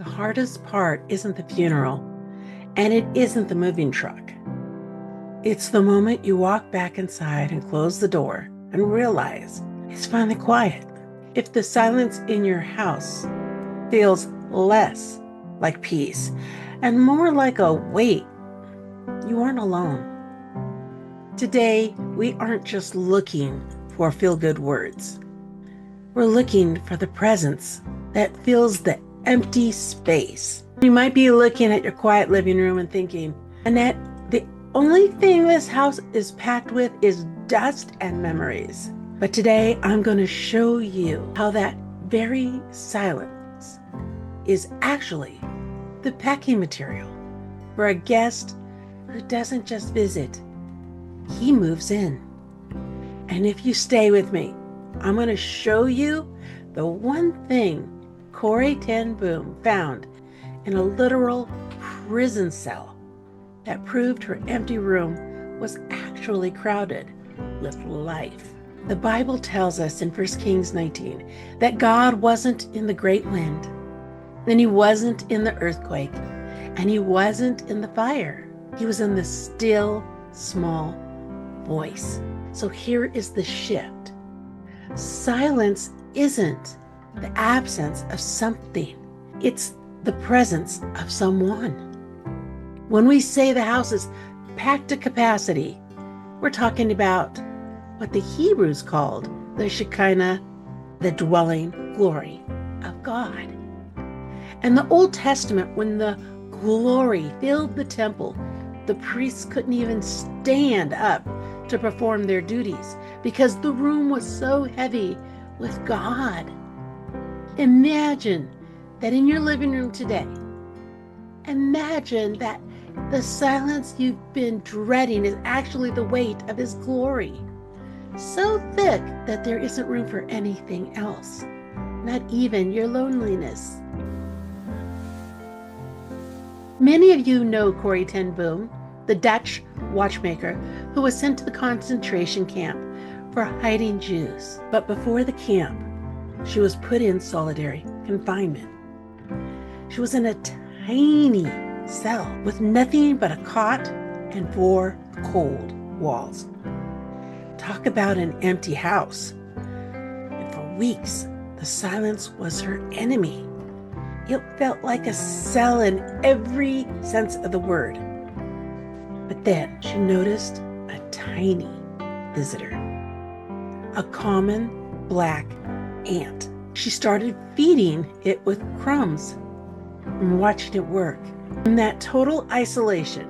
The hardest part isn't the funeral, and it isn't the moving truck. It's the moment you walk back inside and close the door and realize it's finally quiet. If the silence in your house feels less like peace and more like a weight, you aren't alone. Today, we aren't just looking for feel-good words. We're looking for the presence that fills the empty space. You might be looking at your quiet living room and thinking, Annette, the only thing this house is packed with is dust and memories. But today I'm going to show you how that very silence is actually the packing material for a guest who doesn't just visit, he moves in. And if you stay with me, I'm going to show you the one thing Corrie ten Boom found in a literal prison cell that proved her empty room was actually crowded with life. The Bible tells us in 1 Kings 19 that God wasn't in the great wind, and he wasn't in the earthquake, and he wasn't in the fire. He was in the still, small voice. So here is the shift. Silence isn't the absence of something. It's the presence of someone. When we say the house is packed to capacity, we're talking about what the Hebrews called the Shekinah, the dwelling glory of God. In the Old Testament, when the glory filled the temple, the priests couldn't even stand up to perform their duties because the room was so heavy with God. Imagine that in your living room today. Imagine that the silence you've been dreading is actually the weight of his glory. So thick that there isn't room for anything else, not even your loneliness. Many of you know Corrie ten Boom, the Dutch watchmaker who was sent to the concentration camp for hiding Jews. But before the camp, she was put in solitary confinement. She was in a tiny cell with nothing but a cot and 4 cold walls. Talk about an empty house. And for weeks, the silence was her enemy. It felt like a cell in every sense of the word. But then she noticed a tiny visitor, a common black ant. She started feeding it with crumbs and watching it work. In that total isolation,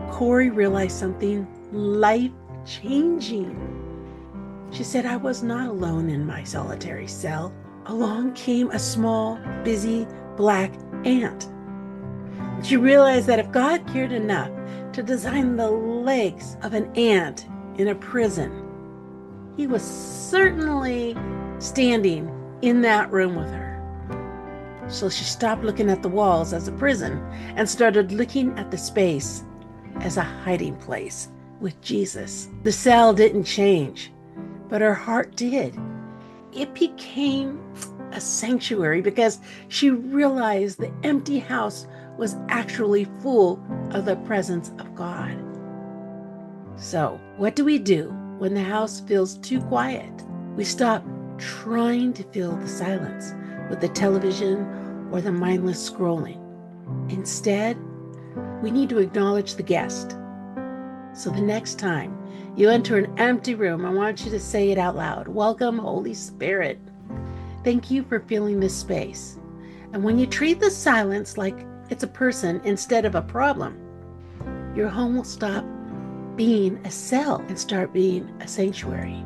Corrie realized something life-changing. She said, I was not alone in my solitary cell. Along came a small, busy black ant. She realized that if God cared enough to design the legs of an ant in a prison, he was certainly standing in that room with her. So she stopped looking at the walls as a prison and started looking at the space as a hiding place with Jesus. The cell didn't change, but her heart did. It became a sanctuary because she realized the empty house was actually full of the presence of God. So, what do we do when the house feels too quiet? We stop trying to fill the silence with the television or the mindless scrolling. Instead, we need to acknowledge the guest. So the next time you enter an empty room, I want you to say it out loud. Welcome, Holy Spirit. Thank you for filling this space. And when you treat the silence like it's a person instead of a problem, your home will stop being a cell and start being a sanctuary.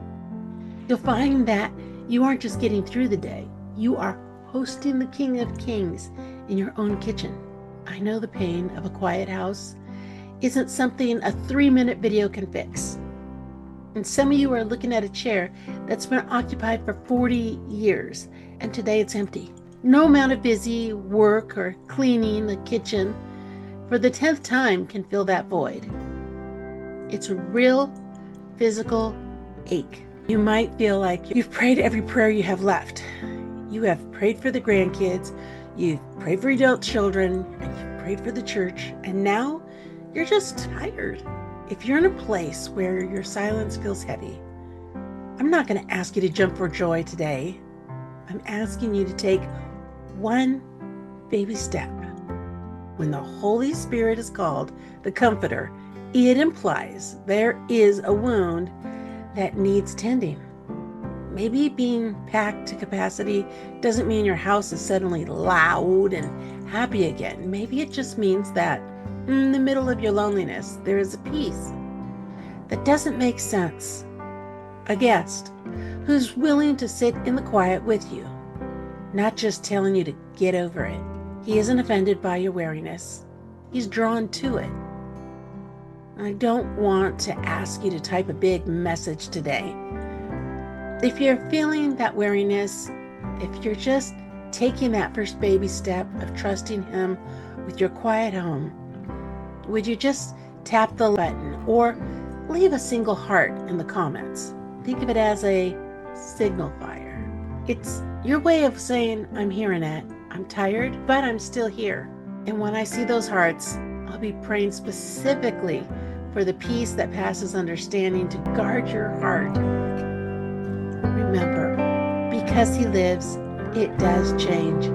You'll find that you aren't just getting through the day, you are hosting the King of Kings in your own kitchen. I know the pain of a quiet house isn't something a 3-minute video can fix. And some of you are looking at a chair that's been occupied for 40 years, and today it's empty. No amount of busy work or cleaning the kitchen for the 10th time can fill that void. It's a real physical ache. You might feel like you've prayed every prayer you have left. You have prayed for the grandkids. You've prayed for adult children, and you've prayed for the church, and now you're just tired. If you're in a place where your silence feels heavy, I'm not going to ask you to jump for joy today. I'm asking you to take one baby step. When the Holy Spirit is called the Comforter, it implies there is a wound that needs tending. Maybe being packed to capacity doesn't mean your house is suddenly loud and happy again. Maybe it just means that in the middle of your loneliness, there is a peace that doesn't make sense. A guest who's willing to sit in the quiet with you, not just telling you to get over it. He isn't offended by your weariness. He's drawn to it. I don't want to ask you to type a big message today. If you're feeling that weariness, if you're just taking that first baby step of trusting Him with your quiet home, would you just tap the button or leave a single heart in the comments? Think of it as a signal fire. It's your way of saying, I'm here, Annette. I'm tired, but I'm still here. And when I see those hearts, I'll be praying specifically for the peace that passes understanding to guard your heart. Remember, because He lives, it does change